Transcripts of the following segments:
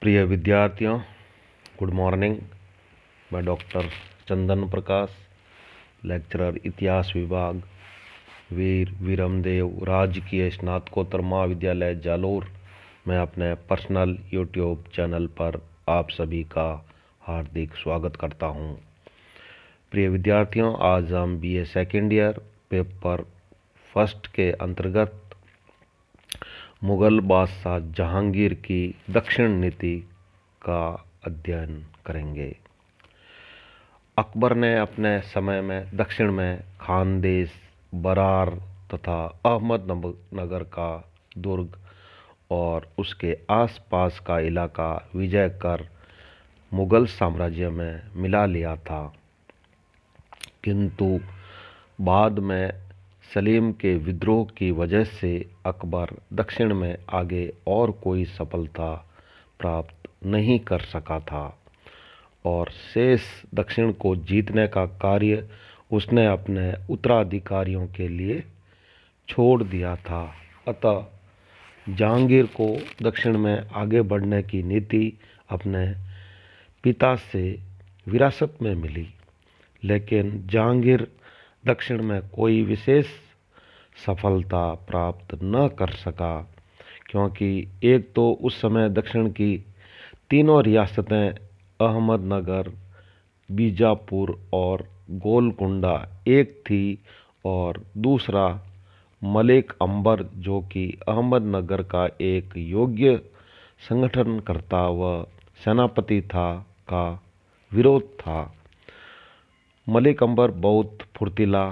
प्रिय विद्यार्थियों, good morning. मैं डॉक्टर चंदन प्रकाश, लेक्चरर इतिहास विभाग, वीर विरमदेव राजकीय स्नातकोत्तर महाविद्यालय जालोर में अपने पर्सनल यूट्यूब चैनल पर आप सभी का हार्दिक स्वागत करता हूं। प्रिय विद्यार्थियों, आज हम BA second year paper first के अंतर्गत मुगल बादशाह जहांगीर की दक्षिण नीति का अध्ययन करेंगे। अकबर ने अपने समय में दक्षिण में खानदेश, बरार तथा अहमदनगर का दुर्ग और उसके आसपास का इलाका विजय कर मुगल साम्राज्य में मिला लिया था, किंतु बाद में सलीम के विद्रोह की वजह से अकबर दक्षिण में आगे और कोई सफलता प्राप्त नहीं कर सका था और शेष दक्षिण को जीतने का कार्य उसने अपने उत्तराधिकारियों के लिए छोड़ दिया था। अतः जहांगीर को दक्षिण में आगे बढ़ने की नीति अपने पिता से विरासत में मिली, लेकिन जहांगीर दक्षिण में कोई विशेष सफलता प्राप्त न कर सका, क्योंकि एक तो उस समय दक्षिण की तीनों रियासतें अहमदनगर, बीजापुर और गोलकुंडा एक थी और दूसरा मलिक अंबर, जो कि अहमदनगर का एक योग्य संगठनकर्ता व सेनापति था, का विरोध था। मलिक अंबर बहुत फुर्तीला,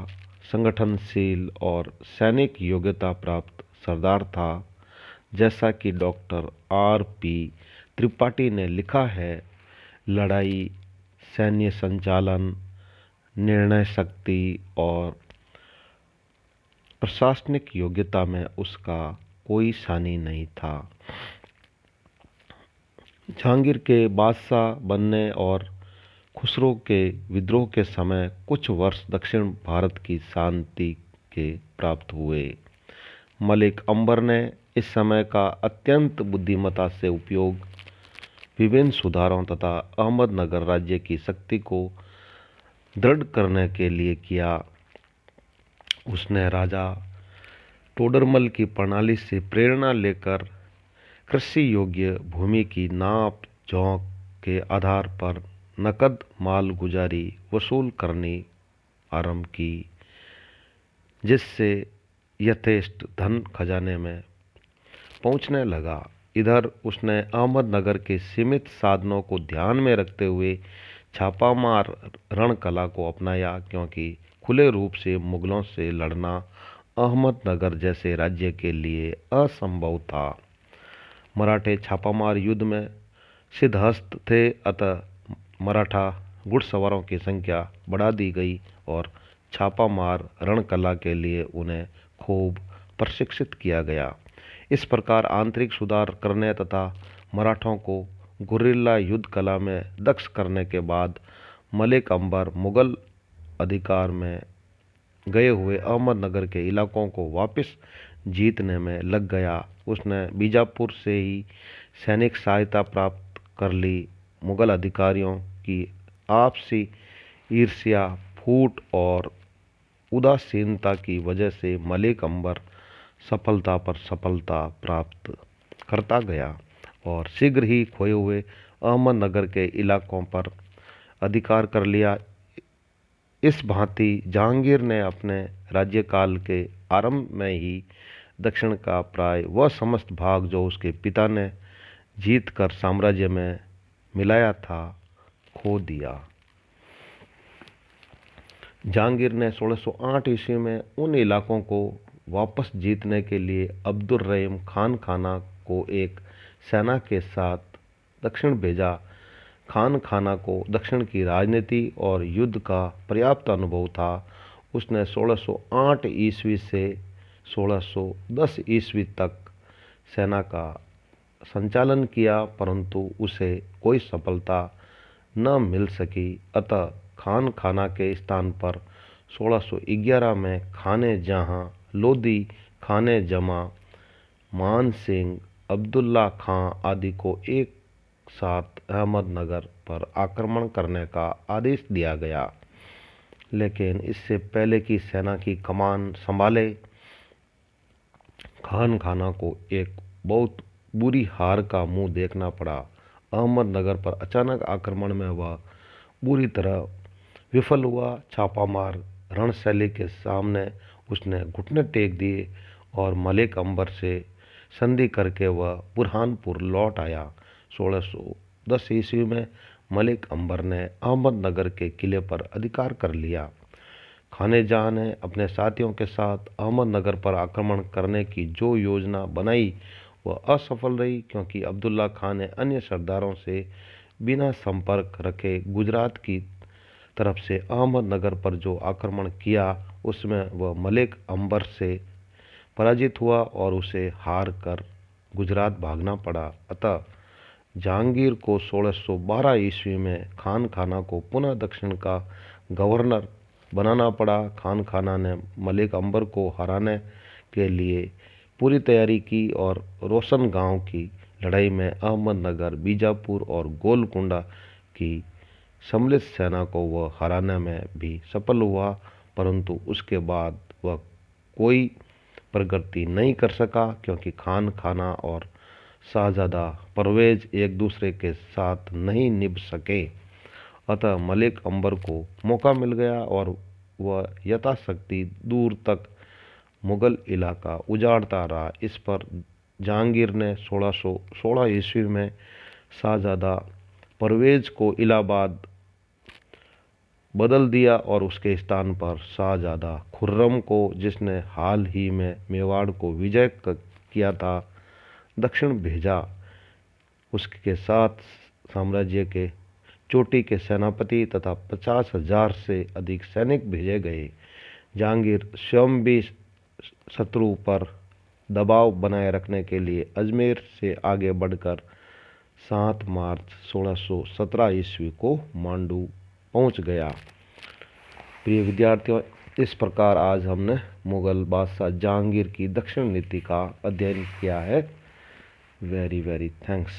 संगठनशील और सैनिक योग्यता प्राप्त सरदार था। जैसा कि डॉक्टर R.P. त्रिपाठी ने लिखा है, लड़ाई, सैन्य संचालन, निर्णय शक्ति और प्रशासनिक योग्यता में उसका कोई सानी नहीं था। जहांगीर के बादशाह बनने और खुसरो के विद्रोह के समय कुछ वर्ष दक्षिण भारत की शांति के प्राप्त हुए। मलिक अंबर ने इस समय का अत्यंत बुद्धिमत्ता से उपयोग विभिन्न सुधारों तथा अहमदनगर राज्य की शक्ति को दृढ़ करने के लिए किया। उसने राजा टोडरमल की प्रणाली से प्रेरणा लेकर कृषि योग्य भूमि की नाप जोख के आधार पर नकद माल गुजारी वसूल करनी आरंभ की, जिससे यथेष्ट धन खजाने में पहुंचने लगा। इधर उसने अहमदनगर के सीमित साधनों को ध्यान में रखते हुए छापामार रणकला को अपनाया, क्योंकि खुले रूप से मुगलों से लड़ना अहमदनगर जैसे राज्य के लिए असंभव था। मराठे छापामार युद्ध में सिद्धहस्त थे, अतः मराठा घुड़सवारों की संख्या बढ़ा दी गई और छापामार रणकला के लिए उन्हें खूब प्रशिक्षित किया गया। इस प्रकार आंतरिक सुधार करने तथा मराठों को गुरिल्ला युद्ध कला में दक्ष करने के बाद मलिक अंबर मुगल अधिकार में गए हुए अहमदनगर के इलाकों को वापस जीतने में लग गया। उसने बीजापुर से ही सैनिक सहायता प्राप्त कर ली। मुगल अधिकारियों की आपसी ईर्ष्या, फूट और उदासीनता की वजह से मलिक अंबर सफलता पर सफलता प्राप्त करता गया और शीघ्र ही खोए हुए अहमदनगर के इलाकों पर अधिकार कर लिया। इस भांति जहांगीर ने अपने राज्यकाल के आरंभ में ही दक्षिण का प्राय वह समस्त भाग जो उसके पिता ने जीत कर साम्राज्य में मिलाया था, खो दिया। जहांगीर ने 1608 ईस्वी में उन इलाकों को वापस जीतने के लिए अब्दुल रहीम खान खाना को एक सेना के साथ दक्षिण भेजा। खान खाना को दक्षिण की राजनीति और युद्ध का पर्याप्त अनुभव था। उसने 1608 ईस्वी से 1610 ईस्वी तक सेना का संचालन किया, परंतु उसे कोई सफलता न मिल सकी। अतः खान खाना के स्थान पर 1611 में खाने जहां लोदी, खाने जमा, मान सिंह, अब्दुल्ला खां आदि को एक साथ अहमदनगर पर आक्रमण करने का आदेश दिया गया, लेकिन इससे पहले कि सेना की कमान संभाले, खान खाना को एक बहुत बुरी हार का मुंह देखना पड़ा। अहमदनगर पर अचानक आक्रमण में वह बुरी तरह विफल हुआ। छापामार रणशैली के सामने उसने घुटने टेक दिए और मलिक अंबर से संधि करके वह बुरहानपुर लौट आया। 1610 ईस्वी में मलिक अंबर ने अहमदनगर के किले पर अधिकार कर लिया। खाने जहां ने अपने साथियों के साथ अहमदनगर पर आक्रमण करने की जो योजना बनाई वह असफल रही, क्योंकि अब्दुल्ला खान ने अन्य सरदारों से बिना संपर्क रखे गुजरात की तरफ से अहमदनगर पर जो आक्रमण किया उसमें वह मलिक अंबर से पराजित हुआ और उसे हार कर गुजरात भागना पड़ा। अतः जहांगीर को 1612 ईस्वी में खान खाना को पुनः दक्षिण का गवर्नर बनाना पड़ा। खान खाना ने मलिक अंबर को हराने के लिए पूरी तैयारी की और रोशन गांव की लड़ाई में अहमदनगर, बीजापुर और गोलकुंडा की सम्मिलित सेना को वह हराने में भी सफल हुआ, परंतु उसके बाद वह कोई प्रगति नहीं कर सका, क्योंकि खान खाना और शाहजादा परवेज एक दूसरे के साथ नहीं निभ सके। अतः मलिक अंबर को मौका मिल गया और वह यथाशक्ति दूर तक मुगल इलाका उजाड़ता रहा। इस पर जहांगीर ने 1616 ईस्वी में शाहजादा परवेज को इलाहाबाद बदल दिया और उसके स्थान पर शाहजादा खुर्रम को, जिसने हाल ही में मेवाड़ को विजय किया था, दक्षिण भेजा। उसके साथ साम्राज्य के चोटी के सेनापति तथा 50,000 से अधिक सैनिक भेजे गए। जहांगीर स्वयं भी शत्रु पर दबाव बनाए रखने के लिए अजमेर से आगे बढ़कर 7 मार्च 1617 ईस्वी को मांडू पहुंच गया। प्रिय विद्यार्थियों, इस प्रकार आज हमने मुगल बादशाह जहांगीर की दक्षिण नीति का अध्ययन किया है। Very thanks.